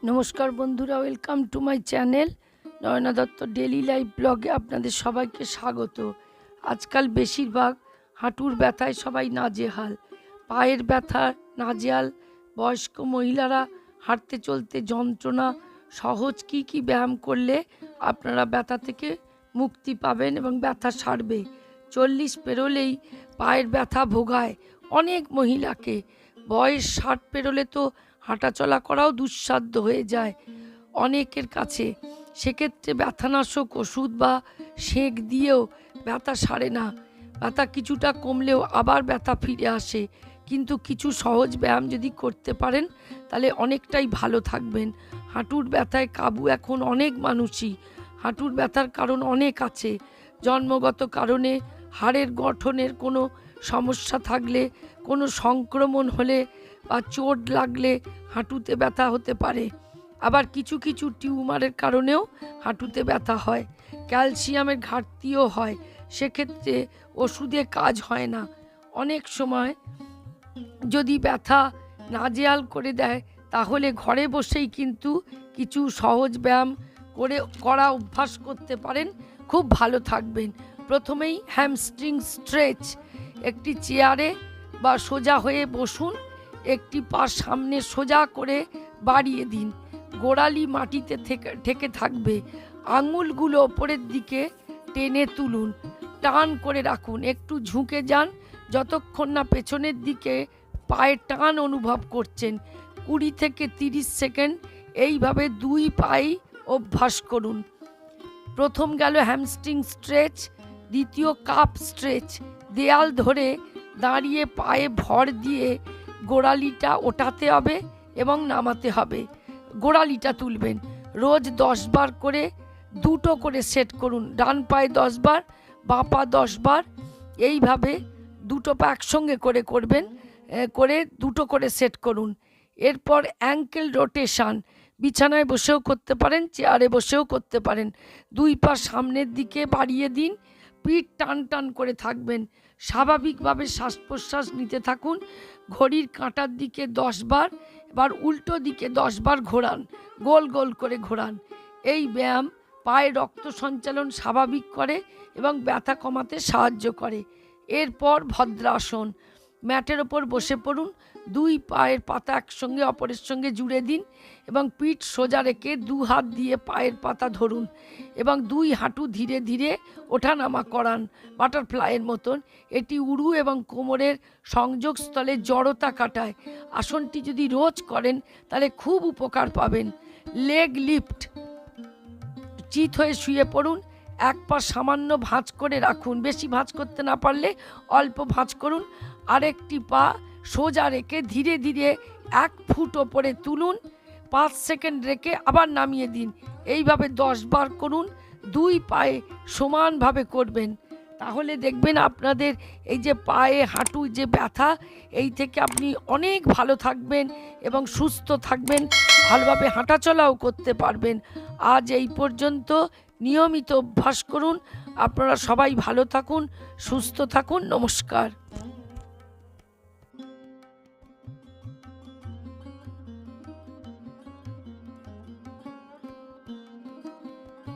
নমস্কার বন্ধুরা, welcome to my channel Naina Dutta daily life ব্লগে আপনাদের সবাইকে স্বাগত। আজকাল বেশিরভাগ হাঁটুর ব্যথায় সবাই নাজেহাল, পায়ের ব্যথা নাজেহাল। বয়স্ক মহিলারা হাঁটতে চলতে যন্ত্রণা। সহজ কি ব্যায়াম করলে আপনারা ব্যথা থেকে মুক্তি পাবেন এবং ব্যথা সারবে। 40 পেরোলেই পায়ের ব্যথা ভোগায় অনেক মহিলাকে। বয়স 60 পেরোলে তো হাঁটাচলা করাও দুঃসাধ্য হয়ে যায় অনেকের কাছে। সেক্ষেত্রে ব্যথানাশক ওষুধ বা সেঁক দিয়েও ব্যথা সারে না। ব্যথা কিছুটা কমলেও আবার ব্যথা ফিরে আসে। কিন্তু কিছু সহজ ব্যায়াম যদি করতে পারেন তাহলে অনেকটাই ভালো থাকবেন। হাঁটুর ব্যথায় কাবু এখন অনেক মানুষই। হাঁটুর ব্যথার কারণ অনেক আছে। জন্মগত কারণে, হাড়ের গঠনের কোনো সমস্যা থাকলে, কোনো সংক্রমণ হলে বা চোট লাগলে হাঁটুতে ব্যথা হতে পারে। আবার কিছু টিউমারের কারণেও হাঁটুতে ব্যথা হয়। ক্যালসিয়ামের ঘাটতিও হয়, সেক্ষেত্রে ওষুধে কাজ হয় না। অনেক সময় যদি ব্যথা নাজেহাল করে দেয় তাহলে ঘরে বসেই কিন্তু কিছু সহজ ব্যায়াম করা অভ্যাস করতে পারেন, খুব ভালো থাকবেন। প্রথমেই হ্যামস্ট্রিং স্ট্রেচ। একটি চেয়ারে বা সোজা হয়ে বসুন, একটি পা সামনে সোজা করে বাড়িয়ে দিন, গোড়ালি মাটিতে ঠেকে থাকবে। আঙুলগুলো ওপরের দিকে টেনে তুলুন, টান করে রাখুন, একটু ঝুঁকে যান যতক্ষণ না পেছনের দিকে পায়ের টান অনুভব করছেন। 20 থেকে 30 সেকেন্ড এইভাবে দুই পায়ে অভ্যাস করুন। প্রথম গেল হ্যামস্ট্রিং স্ট্রেচ। দ্বিতীয় কাপ স্ট্রেচ। দেয়াল ধরে দাঁড়িয়ে পায়ে ভর দিয়ে গোড়ালিটা ওঠাতে হবে এবং নামাতে হবে। গোড়ালিটা তুলবেন। রোজ 10 বার করে দুটো করে সেট করুন। ডান পায়ে 10 বার, বাঁ পা 10 বার। এইভাবে দুটো পা একসঙ্গে করবেন, করে দুটো করে সেট করুন। এরপর অ্যাঙ্কেল রোটেশন। বিছানায় বসেও করতে পারেন, চেয়ারে বসেও করতে পারেন। দুই পা সামনের দিকে বাড়িয়ে দিন, পিঠ টান টান করে থাকবেন। স্বাভাবিকভাবে শ্বাস প্রশ্বাস নিতে থাকুন। ঘড়ির কাঁটার দিকে 10 বার, এবার উল্টো দিকে 10 বার ঘোরান, গোল গোল করে ঘোরান। এই ব্যায়াম পায়ে রক্ত সঞ্চালন স্বাভাবিক করে এবং ব্যথা কমাতে সাহায্য করে। এরপর ভদ্রাসন। ম্যাটের ওপর বসে পড়ুন, দুই পায়ের পাতা একসঙ্গে অপরের সঙ্গে জুড়ে দিন এবং পিঠ সোজা রেখে 2 হাত দিয়ে পায়ের পাতা ধরুন এবং 2 হাঁটু ধীরে ধীরে ওঠানামা করান বাটারফ্লাইয়ের মতন। এটি উরু এবং কোমরের সংযোগস্থলে জড়তা কাটায়। আসনটি যদি রোজ করেন তাহলে খুব উপকার পাবেন। Leg lift. চিত হয়ে শুয়ে পড়ুন, এক পা সামান্য ভাঁজ করে রাখুন, বেশি ভাঁজ করতে না পারলে অল্প ভাঁজ করুন। আরেকটি পা সোজা রেখে ধীরে ধীরে 1 ফুট ওপরে তুলুন, 5 সেকেন্ড রেখে আবার নামিয়ে দিন। এইভাবে 10 বার করুন, দুই পায়ে সমানভাবে করবেন। তাহলে দেখবেন আপনাদের এই যে পায়ে হাঁটু যে ব্যথা, এই থেকে আপনি অনেক ভালো থাকবেন এবং সুস্থ থাকবেন, ভালোভাবে হাঁটাচলাও করতে পারবেন। আজ এই পর্যন্ত। নিয়মিত অভ্যাস করুন। আপনারা সবাই ভালো থাকুন, সুস্থ থাকুন। নমস্কার।